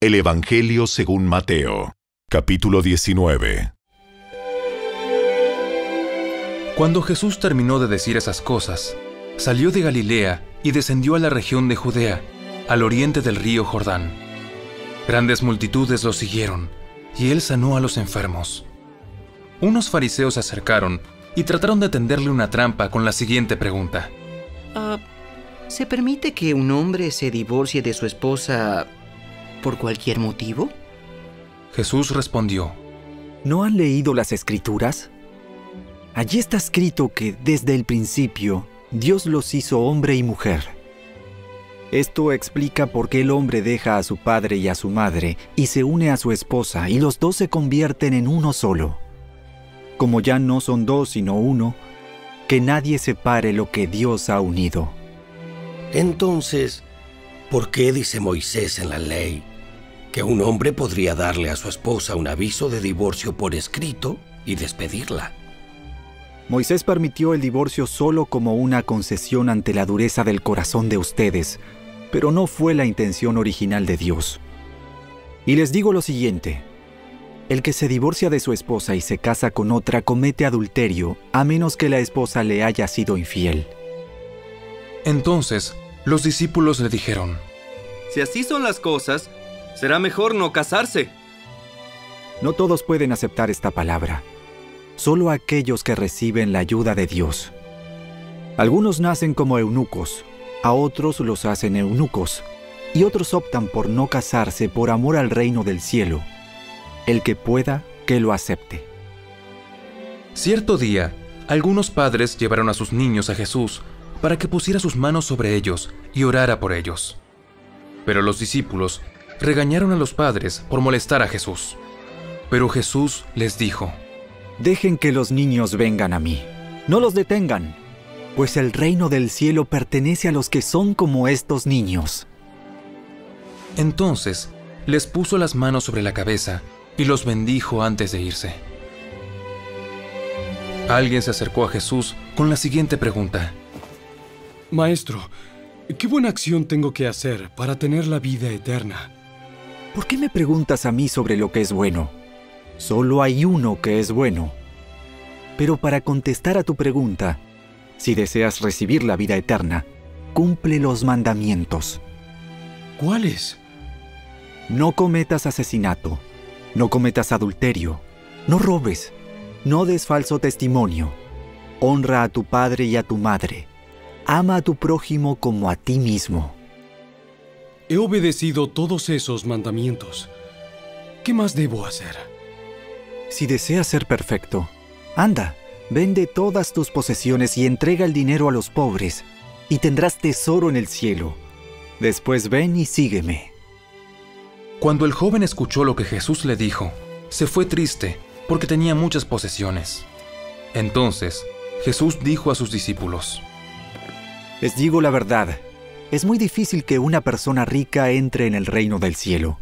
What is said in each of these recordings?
El Evangelio según Mateo, capítulo 19. Cuando Jesús terminó de decir esas cosas, salió de Galilea y descendió a la región de Judea, al oriente del río Jordán. Grandes multitudes lo siguieron, y él sanó a los enfermos. Unos fariseos se acercaron y trataron de tenderle una trampa con la siguiente pregunta. ¿Se permite que un hombre se divorcie de su esposa por cualquier motivo? Jesús respondió: ¿No han leído las Escrituras? Allí está escrito que desde el principio Dios los hizo hombre y mujer. Esto explica por qué el hombre deja a su padre y a su madre y se une a su esposa y los dos se convierten en uno solo. Como ya no son dos sino uno, que nadie separe lo que Dios ha unido. Entonces, ¿por qué dice Moisés en la ley que un hombre podría darle a su esposa un aviso de divorcio por escrito y despedirla? Moisés permitió el divorcio solo como una concesión ante la dureza del corazón de ustedes, pero no fue la intención original de Dios. Y les digo lo siguiente: el que se divorcia de su esposa y se casa con otra comete adulterio, a menos que la esposa le haya sido infiel. Entonces, los discípulos le dijeron: Si así son las cosas, será mejor no casarse. No todos pueden aceptar esta palabra, solo aquellos que reciben la ayuda de Dios. Algunos nacen como eunucos, a otros los hacen eunucos, y otros optan por no casarse por amor al reino del cielo. El que pueda, que lo acepte. Cierto día, algunos padres llevaron a sus niños a Jesús para que pusiera sus manos sobre ellos y orara por ellos. Pero los discípulos regañaron a los padres por molestar a Jesús. Pero Jesús les dijo: Dejen que los niños vengan a mí. No los detengan, pues el reino del cielo pertenece a los que son como estos niños. Entonces, les puso las manos sobre la cabeza y los bendijo antes de irse. Alguien se acercó a Jesús con la siguiente pregunta: Maestro, ¿qué buena acción tengo que hacer para tener la vida eterna? ¿Por qué me preguntas a mí sobre lo que es bueno? Solo hay uno que es bueno. Pero para contestar a tu pregunta, si deseas recibir la vida eterna, cumple los mandamientos. ¿Cuáles? No cometas asesinato, no cometas adulterio, no robes, no des falso testimonio, honra a tu padre y a tu madre, ama a tu prójimo como a ti mismo. He obedecido todos esos mandamientos. ¿Qué más debo hacer? Si deseas ser perfecto, anda, vende todas tus posesiones y entrega el dinero a los pobres, y tendrás tesoro en el cielo. Después ven y sígueme. Cuando el joven escuchó lo que Jesús le dijo, se fue triste porque tenía muchas posesiones. Entonces, Jesús dijo a sus discípulos: Les digo la verdad, es muy difícil que una persona rica entre en el reino del cielo.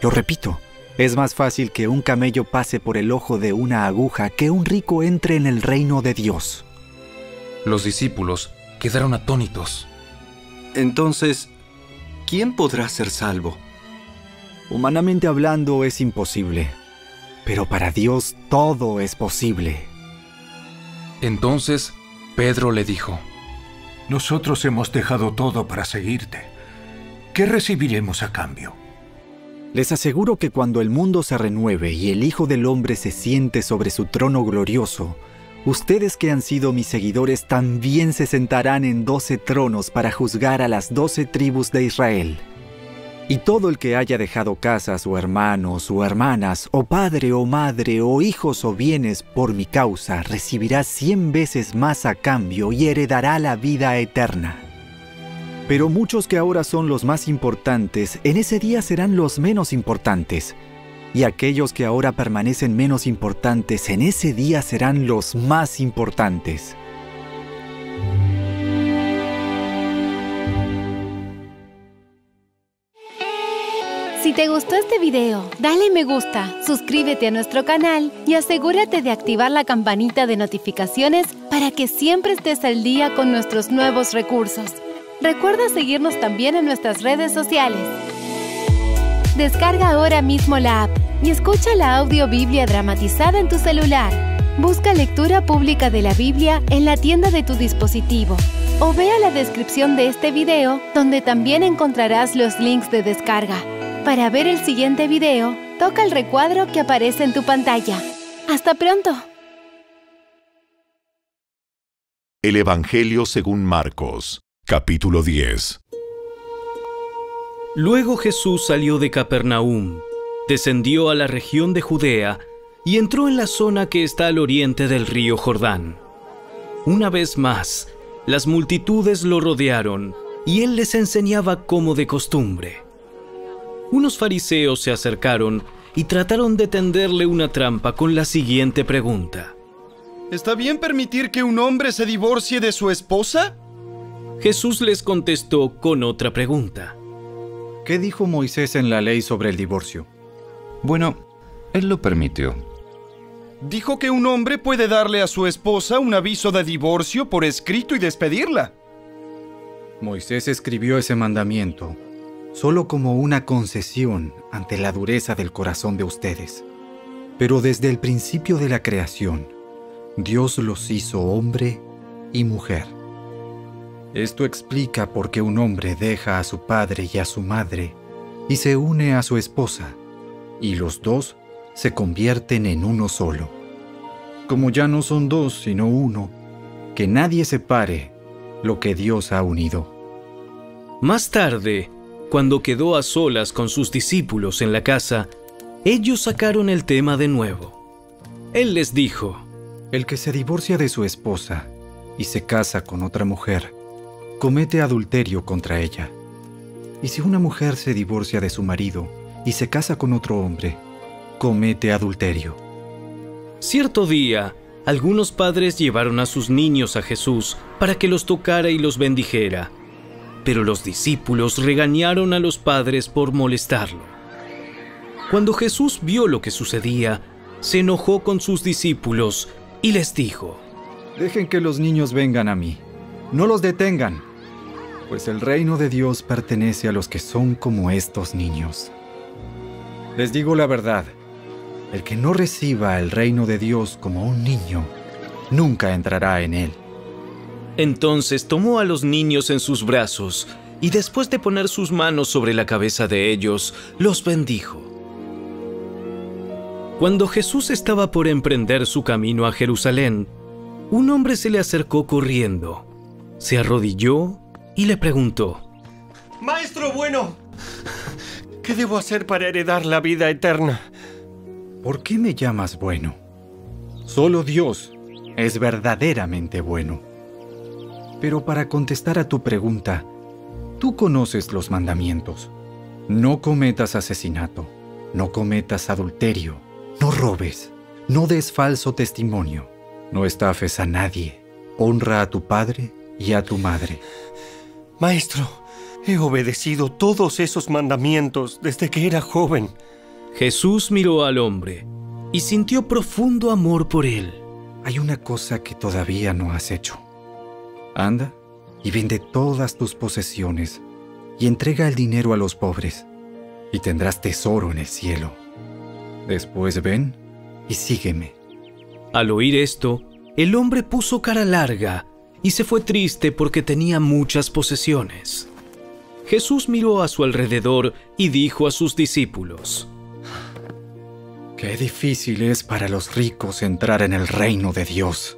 Lo repito, es más fácil que un camello pase por el ojo de una aguja que un rico entre en el reino de Dios. Los discípulos quedaron atónitos. Entonces, ¿quién podrá ser salvo? Humanamente hablando es imposible, pero para Dios todo es posible. Entonces, Pedro le dijo: Nosotros hemos dejado todo para seguirte. ¿Qué recibiremos a cambio? Les aseguro que cuando el mundo se renueve y el Hijo del Hombre se siente sobre su trono glorioso, ustedes que han sido mis seguidores también se sentarán en 12 tronos para juzgar a las 12 tribus de Israel. Y todo el que haya dejado casas o hermanos o hermanas, o padre o madre, o hijos o bienes por mi causa, recibirá 100 veces más a cambio y heredará la vida eterna. Pero muchos que ahora son los más importantes, en ese día serán los menos importantes. Y aquellos que ahora permanecen menos importantes, en ese día serán los más importantes. Si te gustó este video, dale me gusta, suscríbete a nuestro canal y asegúrate de activar la campanita de notificaciones para que siempre estés al día con nuestros nuevos recursos. Recuerda seguirnos también en nuestras redes sociales. Descarga ahora mismo la app y escucha la audiobiblia dramatizada en tu celular. Busca lectura pública de la Biblia en la tienda de tu dispositivo o vea la descripción de este video, donde también encontrarás los links de descarga. Para ver el siguiente video, toca el recuadro que aparece en tu pantalla. ¡Hasta pronto! El Evangelio según Marcos, capítulo 10. Luego Jesús salió de Capernaum, descendió a la región de Judea y entró en la zona que está al oriente del río Jordán. Una vez más, las multitudes lo rodearon y él les enseñaba como de costumbre. Unos fariseos se acercaron y trataron de tenderle una trampa con la siguiente pregunta. ¿Está bien permitir que un hombre se divorcie de su esposa? Jesús les contestó con otra pregunta. ¿Qué dijo Moisés en la ley sobre el divorcio? Bueno, él lo permitió. Dijo que un hombre puede darle a su esposa un aviso de divorcio por escrito y despedirla. Moisés escribió ese mandamiento solo como una concesión ante la dureza del corazón de ustedes. Pero desde el principio de la creación, Dios los hizo hombre y mujer. Esto explica por qué un hombre deja a su padre y a su madre y se une a su esposa, y los dos se convierten en uno solo. Como ya no son dos, sino uno, que nadie separe lo que Dios ha unido. Más tarde, cuando quedó a solas con sus discípulos en la casa, ellos sacaron el tema de nuevo. Él les dijo: El que se divorcia de su esposa y se casa con otra mujer, comete adulterio contra ella. Y si una mujer se divorcia de su marido y se casa con otro hombre, comete adulterio. Cierto día, algunos padres llevaron a sus niños a Jesús para que los tocara y los bendijera. Pero los discípulos regañaron a los padres por molestarlo. Cuando Jesús vio lo que sucedía, se enojó con sus discípulos y les dijo: Dejen que los niños vengan a mí, no los detengan, pues el reino de Dios pertenece a los que son como estos niños. Les digo la verdad, el que no reciba el reino de Dios como un niño, nunca entrará en él. Entonces tomó a los niños en sus brazos y después de poner sus manos sobre la cabeza de ellos, los bendijo. Cuando Jesús estaba por emprender su camino a Jerusalén, un hombre se le acercó corriendo, se arrodilló y le preguntó: Maestro bueno, ¿qué debo hacer para heredar la vida eterna? ¿Por qué me llamas bueno? Solo Dios es verdaderamente bueno. Pero para contestar a tu pregunta, tú conoces los mandamientos. No cometas asesinato, no cometas adulterio, no robes, no des falso testimonio, no estafes a nadie, honra a tu padre y a tu madre. Maestro, he obedecido todos esos mandamientos desde que era joven. Jesús miró al hombre y sintió profundo amor por él. Hay una cosa que todavía no has hecho. Anda y vende todas tus posesiones y entrega el dinero a los pobres, y tendrás tesoro en el cielo. Después ven y sígueme. Al oír esto, el hombre puso cara larga y se fue triste porque tenía muchas posesiones. Jesús miró a su alrededor y dijo a sus discípulos: Qué difícil es para los ricos entrar en el reino de Dios.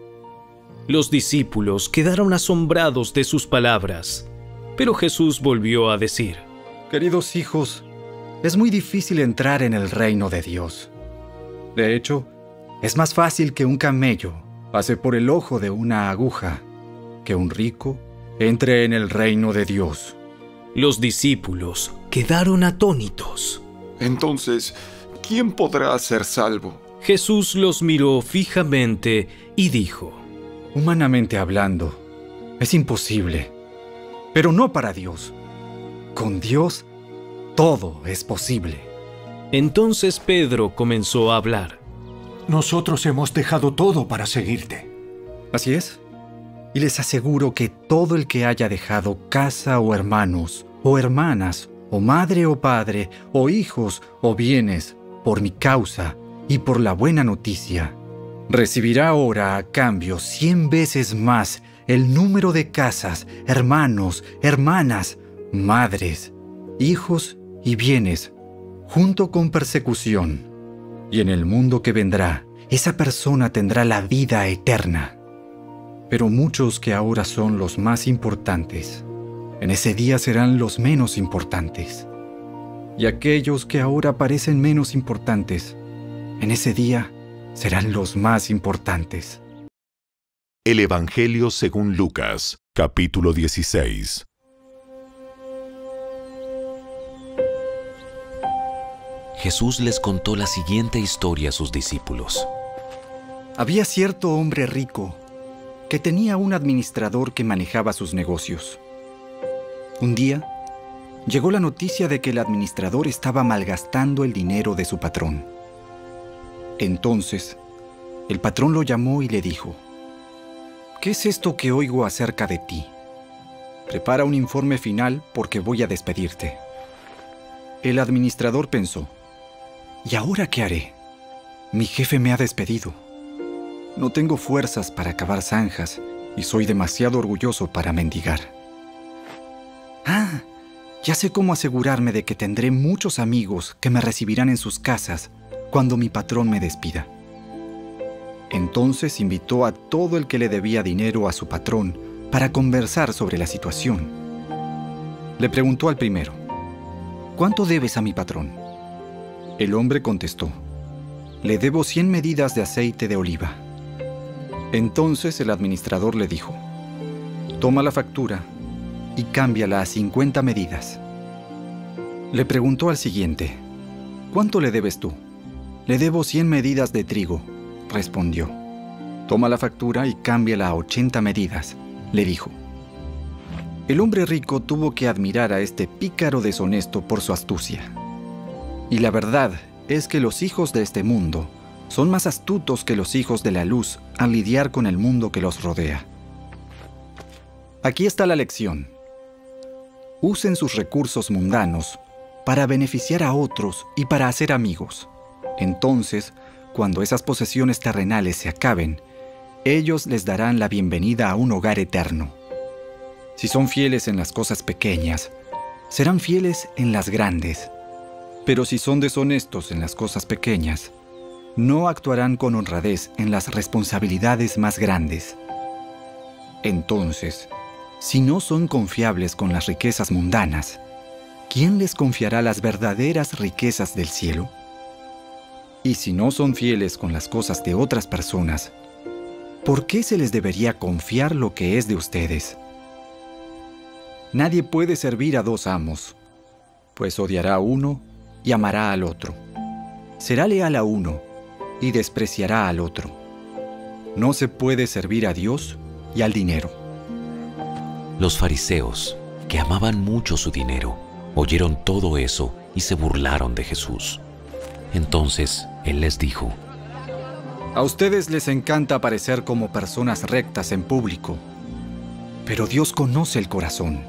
Los discípulos quedaron asombrados de sus palabras, pero Jesús volvió a decir: Queridos hijos, es muy difícil entrar en el reino de Dios. De hecho, es más fácil que un camello pase por el ojo de una aguja que un rico entre en el reino de Dios. Los discípulos quedaron atónitos. Entonces, ¿quién podrá ser salvo? Jesús los miró fijamente y dijo: Humanamente hablando, es imposible, pero no para Dios. Con Dios, todo es posible. Entonces Pedro comenzó a hablar. Nosotros hemos dejado todo para seguirte. Así es. Y les aseguro que todo el que haya dejado casa o hermanos, o hermanas, o madre o padre, o hijos o bienes, por mi causa y por la buena noticia, recibirá ahora a cambio 100 veces más el número de casas, hermanos, hermanas, madres, hijos y bienes, junto con persecución. Y en el mundo que vendrá, esa persona tendrá la vida eterna. Pero muchos que ahora son los más importantes, en ese día serán los menos importantes. Y aquellos que ahora parecen menos importantes, en ese día serán los más importantes. El Evangelio según Lucas, capítulo 16. Jesús les contó la siguiente historia a sus discípulos. Había cierto hombre rico que tenía un administrador que manejaba sus negocios. Un día, llegó la noticia de que el administrador estaba malgastando el dinero de su patrón. Entonces, el patrón lo llamó y le dijo: «¿Qué es esto que oigo acerca de ti? Prepara un informe final porque voy a despedirte». El administrador pensó: «¿Y ahora qué haré? Mi jefe me ha despedido. No tengo fuerzas para cavar zanjas y soy demasiado orgulloso para mendigar. Ya sé cómo asegurarme de que tendré muchos amigos que me recibirán en sus casas cuando mi patrón me despida». Entonces invitó a todo el que le debía dinero a su patrón para conversar sobre la situación. Le preguntó al primero: «¿Cuánto debes a mi patrón?». El hombre contestó: «Le debo 100 medidas de aceite de oliva». Entonces el administrador le dijo: «Toma la factura y cámbiala a 50 medidas». Le preguntó al siguiente: «¿Cuánto le debes tú?». «Le debo 100 medidas de trigo», respondió. «Toma la factura y cámbiala a 80 medidas», le dijo. El hombre rico tuvo que admirar a este pícaro deshonesto por su astucia. Y la verdad es que los hijos de este mundo son más astutos que los hijos de la luz al lidiar con el mundo que los rodea. Aquí está la lección. Usen sus recursos mundanos para beneficiar a otros y para hacer amigos. Entonces, cuando esas posesiones terrenales se acaben, ellos les darán la bienvenida a un hogar eterno. Si son fieles en las cosas pequeñas, serán fieles en las grandes. Pero si son deshonestos en las cosas pequeñas, no actuarán con honradez en las responsabilidades más grandes. Entonces, si no son confiables con las riquezas mundanas, ¿quién les confiará las verdaderas riquezas del cielo? Y si no son fieles con las cosas de otras personas, ¿por qué se les debería confiar lo que es de ustedes? Nadie puede servir a dos amos, pues odiará a uno y amará al otro. Será leal a uno y despreciará al otro. No se puede servir a Dios y al dinero. Los fariseos, que amaban mucho su dinero, oyeron todo eso y se burlaron de Jesús. Entonces él les dijo: A ustedes les encanta aparecer como personas rectas en público, pero Dios conoce el corazón.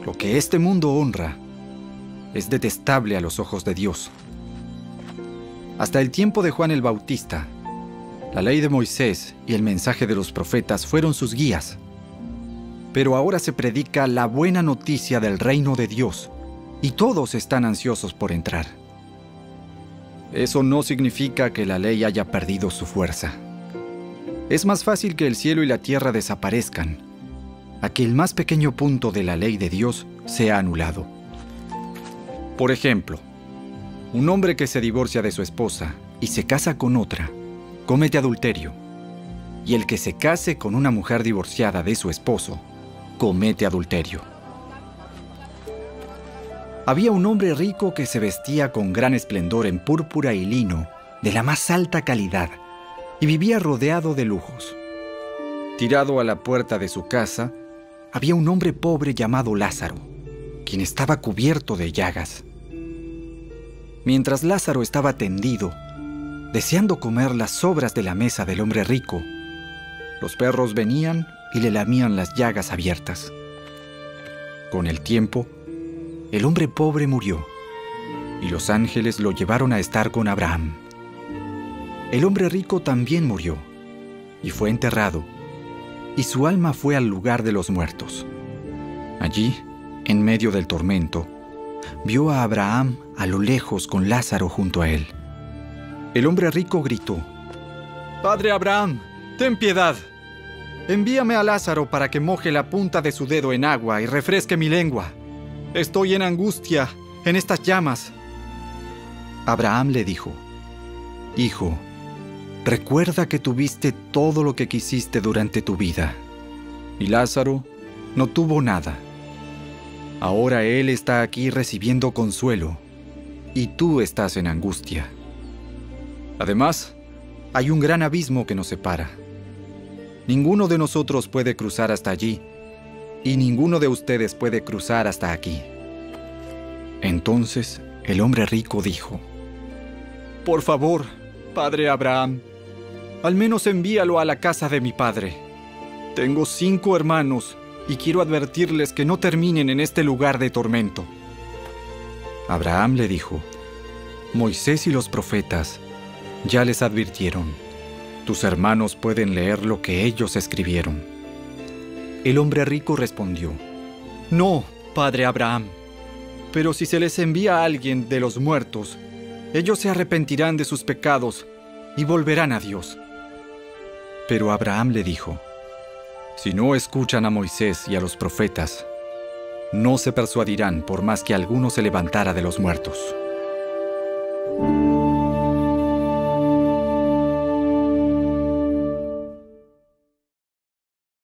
Lo que este mundo honra es detestable a los ojos de Dios. Hasta el tiempo de Juan el Bautista, la ley de Moisés y el mensaje de los profetas fueron sus guías. Pero ahora se predica la buena noticia del reino de Dios y todos están ansiosos por entrar. Eso no significa que la ley haya perdido su fuerza. Es más fácil que el cielo y la tierra desaparezcan a que el más pequeño punto de la ley de Dios sea anulado. Por ejemplo, un hombre que se divorcia de su esposa y se casa con otra, comete adulterio. Y el que se case con una mujer divorciada de su esposo, comete adulterio. Había un hombre rico que se vestía con gran esplendor en púrpura y lino de la más alta calidad y vivía rodeado de lujos. Tirado a la puerta de su casa, había un hombre pobre llamado Lázaro, quien estaba cubierto de llagas. Mientras Lázaro estaba tendido, deseando comer las sobras de la mesa del hombre rico, los perros venían y le lamían las llagas abiertas. Con el tiempo, el hombre pobre murió, y los ángeles lo llevaron a estar con Abraham. El hombre rico también murió, y fue enterrado, y su alma fue al lugar de los muertos. Allí, en medio del tormento, vio a Abraham a lo lejos con Lázaro junto a él. El hombre rico gritó: «Padre Abraham, ten piedad. Envíame a Lázaro para que moje la punta de su dedo en agua y refresque mi lengua. Estoy en angustia, en estas llamas». Abraham le dijo: «Hijo, recuerda que tuviste todo lo que quisiste durante tu vida, y Lázaro no tuvo nada. Ahora él está aquí recibiendo consuelo, y tú estás en angustia. Además, hay un gran abismo que nos separa. Ninguno de nosotros puede cruzar hasta allí, y ninguno de ustedes puede cruzar hasta aquí». Entonces el hombre rico dijo: «Por favor, padre Abraham, al menos envíalo a la casa de mi padre. Tengo 5 hermanos y quiero advertirles que no terminen en este lugar de tormento». Abraham le dijo: «Moisés y los profetas ya les advirtieron. Tus hermanos pueden leer lo que ellos escribieron». El hombre rico respondió: «No, padre Abraham, pero si se les envía a alguien de los muertos, ellos se arrepentirán de sus pecados y volverán a Dios». Pero Abraham le dijo: «Si no escuchan a Moisés y a los profetas, no se persuadirán por más que alguno se levantara de los muertos».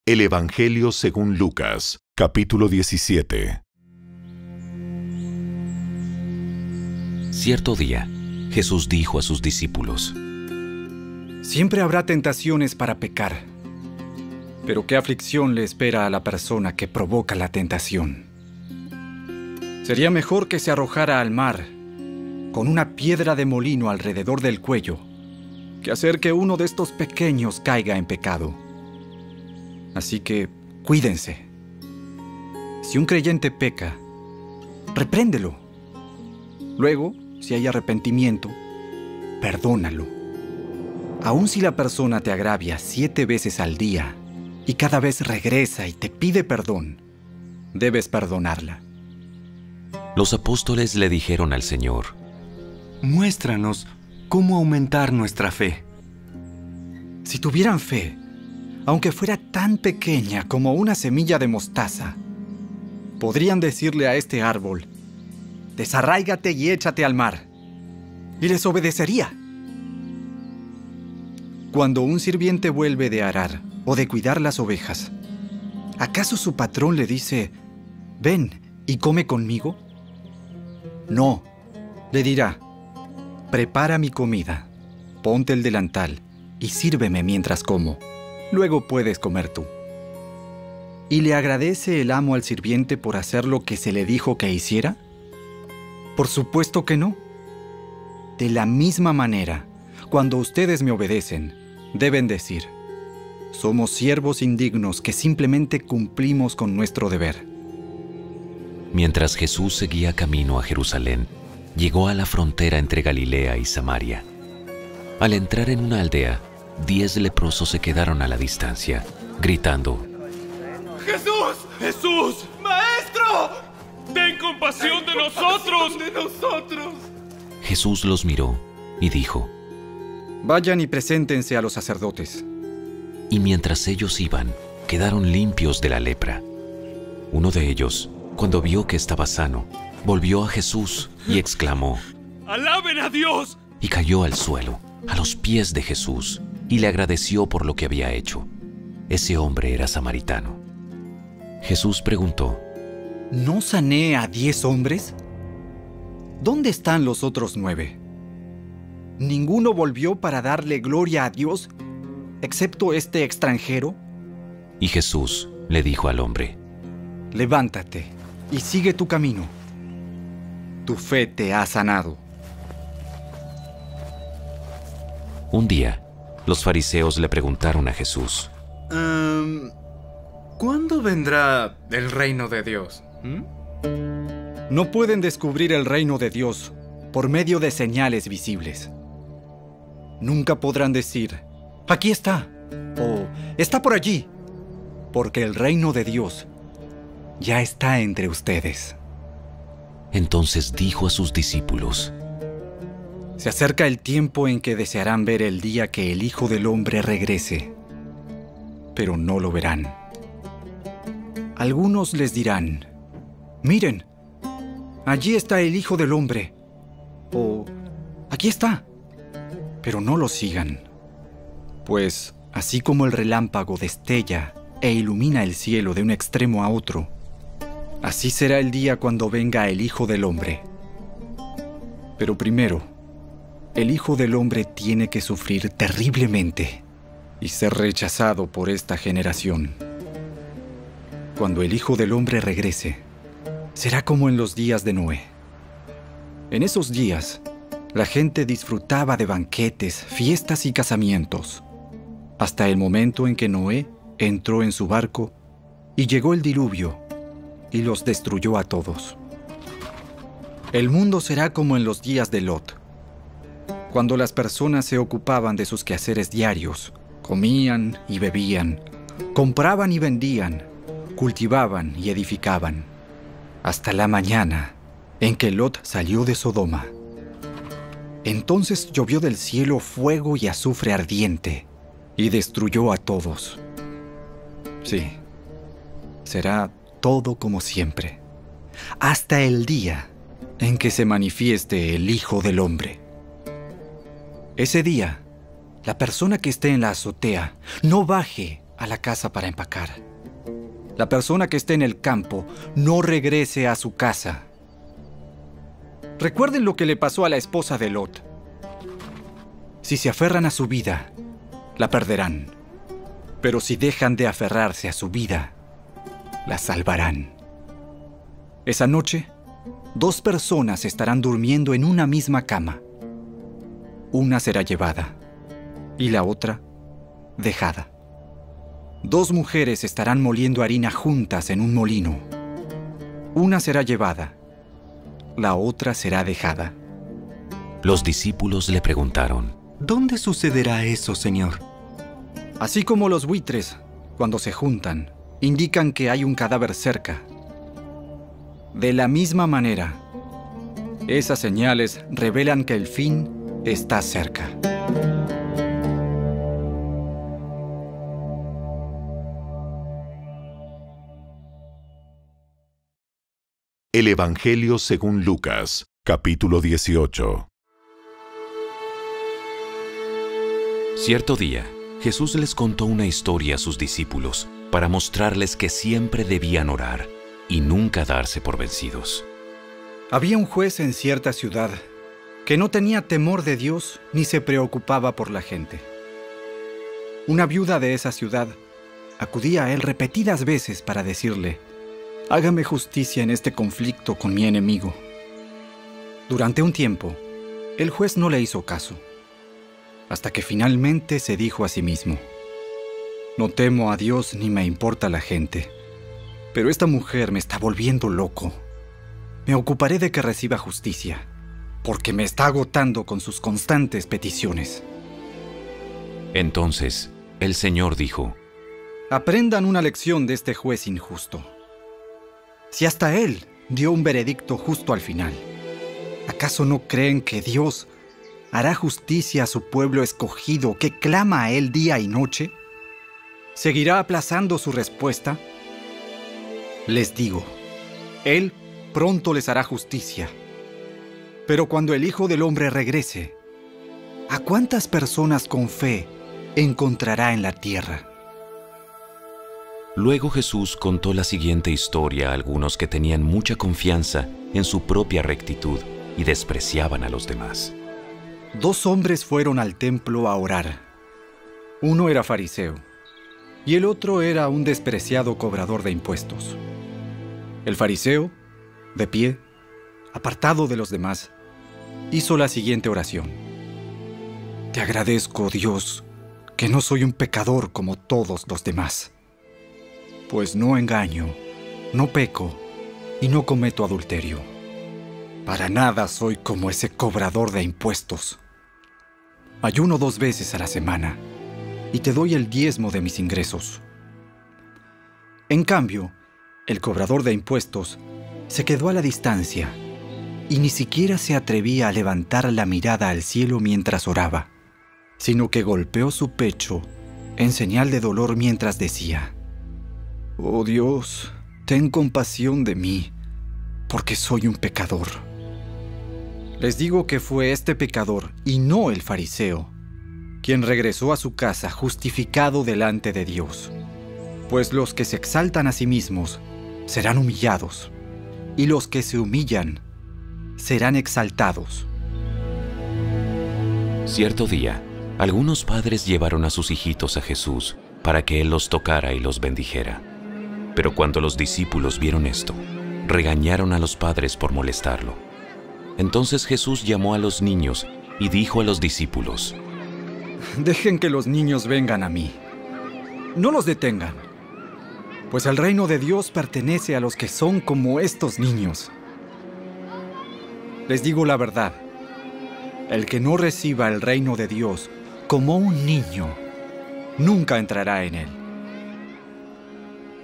El Evangelio según Lucas, capítulo 17. Cierto día, Jesús dijo a sus discípulos: «Siempre habrá tentaciones para pecar, pero qué aflicción le espera a la persona que provoca la tentación. Sería mejor que se arrojara al mar con una piedra de molino alrededor del cuello que hacer que uno de estos pequeños caiga en pecado. Así que cuídense. Si un creyente peca, repréndelo. Luego, si hay arrepentimiento, perdónalo. Aun si la persona te agravia 7 veces al día y cada vez regresa y te pide perdón, debes perdonarla». Los apóstoles le dijeron al Señor: «Muéstranos cómo aumentar nuestra fe». Si tuvieran fe, aunque fuera tan pequeña como una semilla de mostaza, podrían decirle a este árbol: «Desarráigate y échate al mar», y les obedecería. Cuando un sirviente vuelve de arar o de cuidar las ovejas, ¿acaso su patrón le dice: «Ven y come conmigo»? No, le dirá: «Prepara mi comida, ponte el delantal y sírveme mientras como. Luego puedes comer tú». ¿Y le agradece el amo al sirviente por hacer lo que se le dijo que hiciera? Por supuesto que no. De la misma manera, cuando ustedes me obedecen, deben decir: «Somos siervos indignos que simplemente cumplimos con nuestro deber». Mientras Jesús seguía camino a Jerusalén, llegó a la frontera entre Galilea y Samaria. Al entrar en una aldea, 10 leprosos se quedaron a la distancia, gritando: ¡Jesús! ¡Jesús! ¡Maestro! ¡Ten compasión de nosotros! ¡De nosotros! Jesús los miró y dijo: «Vayan y preséntense a los sacerdotes». Y mientras ellos iban, quedaron limpios de la lepra. Uno de ellos, cuando vio que estaba sano, volvió a Jesús y exclamó: ¡Alaben a Dios! Y cayó al suelo, a los pies de Jesús, y le agradeció por lo que había hecho. Ese hombre era samaritano. Jesús preguntó: ¿No sané a 10 hombres? ¿Dónde están los otros 9? ¿Ninguno volvió para darle gloria a Dios, excepto este extranjero? Y Jesús le dijo al hombre: «Levántate y sigue tu camino. Tu fe te ha sanado». Un día, los fariseos le preguntaron a Jesús: ¿Cuándo vendrá el reino de Dios? No pueden descubrir el reino de Dios por medio de señales visibles. Nunca podrán decir, aquí está, o está por allí, porque el reino de Dios ya está entre ustedes. Entonces dijo a sus discípulos: Se acerca el tiempo en que desearán ver el día que el Hijo del Hombre regrese, pero no lo verán. Algunos les dirán, miren, allí está el Hijo del Hombre, o aquí está, pero no lo sigan. Pues así como el relámpago destella e ilumina el cielo de un extremo a otro, así será el día cuando venga el Hijo del Hombre. Pero primero, el Hijo del Hombre tiene que sufrir terriblemente y ser rechazado por esta generación. Cuando el Hijo del Hombre regrese, será como en los días de Noé. En esos días, la gente disfrutaba de banquetes, fiestas y casamientos, hasta el momento en que Noé entró en su barco y llegó el diluvio y los destruyó a todos. El mundo será como en los días de Lot, cuando las personas se ocupaban de sus quehaceres diarios, comían y bebían, compraban y vendían, cultivaban y edificaban, hasta la mañana en que Lot salió de Sodoma. Entonces llovió del cielo fuego y azufre ardiente, y destruyó a todos. Sí, será todo como siempre, hasta el día en que se manifieste el Hijo del Hombre. Ese día, la persona que esté en la azotea no baje a la casa para empacar. La persona que esté en el campo no regrese a su casa. Recuerden lo que le pasó a la esposa de Lot. Si se aferran a su vida, la perderán. Pero si dejan de aferrarse a su vida, la salvarán. Esa noche, 2 personas estarán durmiendo en una misma cama. Una será llevada y la otra dejada. 2 mujeres estarán moliendo harina juntas en un molino. Una será llevada, la otra será dejada. Los discípulos le preguntaron: ¿Dónde sucederá eso, Señor? Así como los buitres, cuando se juntan, indican que hay un cadáver cerca. De la misma manera, esas señales revelan que el fin está cerca. El Evangelio según Lucas, capítulo 18. Cierto día, Jesús les contó una historia a sus discípulos para mostrarles que siempre debían orar y nunca darse por vencidos. Había un juez en cierta ciudad que no tenía temor de Dios ni se preocupaba por la gente. Una viuda de esa ciudad acudía a él repetidas veces para decirle: hágame justicia en este conflicto con mi enemigo. Durante un tiempo, el juez no le hizo caso, hasta que finalmente se dijo a sí mismo: no temo a Dios ni me importa la gente, pero esta mujer me está volviendo loco. Me ocuparé de que reciba justicia, porque me está agotando con sus constantes peticiones. Entonces, el Señor dijo: aprendan una lección de este juez injusto. Si hasta él dio un veredicto justo al final, ¿acaso no creen que Dios hará justicia a su pueblo escogido que clama a él día y noche? ¿Seguirá aplazando su respuesta? Les digo, él pronto les hará justicia. Pero cuando el Hijo del Hombre regrese, ¿a cuántas personas con fe encontrará en la tierra? Luego Jesús contó la siguiente historia a algunos que tenían mucha confianza en su propia rectitud y despreciaban a los demás. 2 hombres fueron al templo a orar. Uno era fariseo y el otro era un despreciado cobrador de impuestos. El fariseo, de pie, apartado de los demás, hizo la siguiente oración: te agradezco, Dios, que no soy un pecador como todos los demás, pues no engaño, no peco y no cometo adulterio. Para nada soy como ese cobrador de impuestos. Ayuno 2 veces a la semana y te doy el diezmo de mis ingresos. En cambio, el cobrador de impuestos se quedó a la distancia y ni siquiera se atrevía a levantar la mirada al cielo mientras oraba, sino que golpeó su pecho en señal de dolor mientras decía: «Oh Dios, ten compasión de mí, porque soy un pecador». Les digo que fue este pecador, y no el fariseo, quien regresó a su casa justificado delante de Dios. Pues los que se exaltan a sí mismos serán humillados, y los que se humillan serán exaltados. Cierto día, algunos padres llevaron a sus hijitos a Jesús para que Él los tocara y los bendijera. Pero cuando los discípulos vieron esto, regañaron a los padres por molestarlo. Entonces Jesús llamó a los niños y dijo a los discípulos: «Dejen que los niños vengan a mí. No los detengan, pues el reino de Dios pertenece a los que son como estos niños. Les digo la verdad, el que no reciba el reino de Dios como un niño, nunca entrará en él».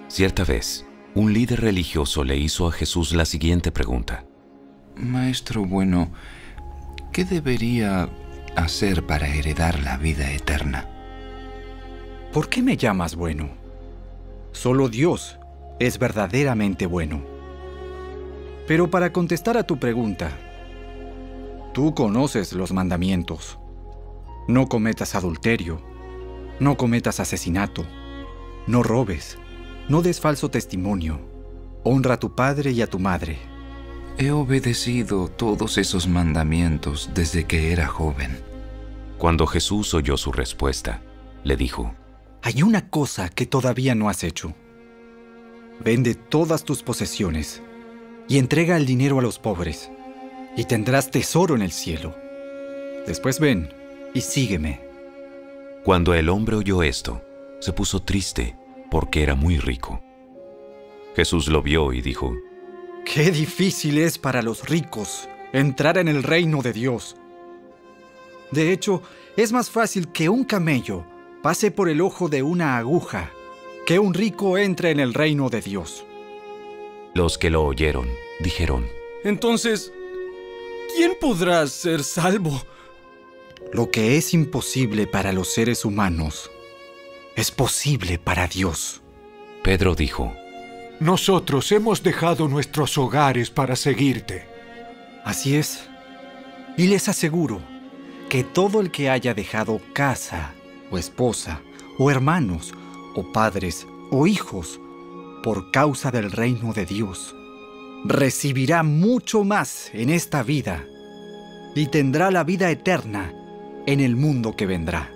Cierta vez, un líder religioso le hizo a Jesús la siguiente pregunta: Maestro bueno, ¿qué debería hacer para heredar la vida eterna? ¿Por qué me llamas bueno? Solo Dios es verdaderamente bueno. Pero para contestar a tu pregunta, tú conoces los mandamientos. No cometas adulterio, no cometas asesinato, no robes, no des falso testimonio, honra a tu padre y a tu madre. He obedecido todos esos mandamientos desde que era joven. Cuando Jesús oyó su respuesta, le dijo: Hay una cosa que todavía no has hecho. Vende todas tus posesiones y entrega el dinero a los pobres, y tendrás tesoro en el cielo. Después ven y sígueme. Cuando el hombre oyó esto, se puso triste porque era muy rico. Jesús lo vio y dijo: ¡Qué difícil es para los ricos entrar en el reino de Dios! De hecho, es más fácil que un camello pase por el ojo de una aguja que un rico entre en el reino de Dios. Los que lo oyeron dijeron: Entonces, ¿quién podrá ser salvo? Lo que es imposible para los seres humanos es posible para Dios. Pedro dijo: Nosotros hemos dejado nuestros hogares para seguirte. Así es. Y les aseguro que todo el que haya dejado casa, o esposa, o hermanos, o padres, o hijos, por causa del reino de Dios, recibirá mucho más en esta vida y tendrá la vida eterna en el mundo que vendrá.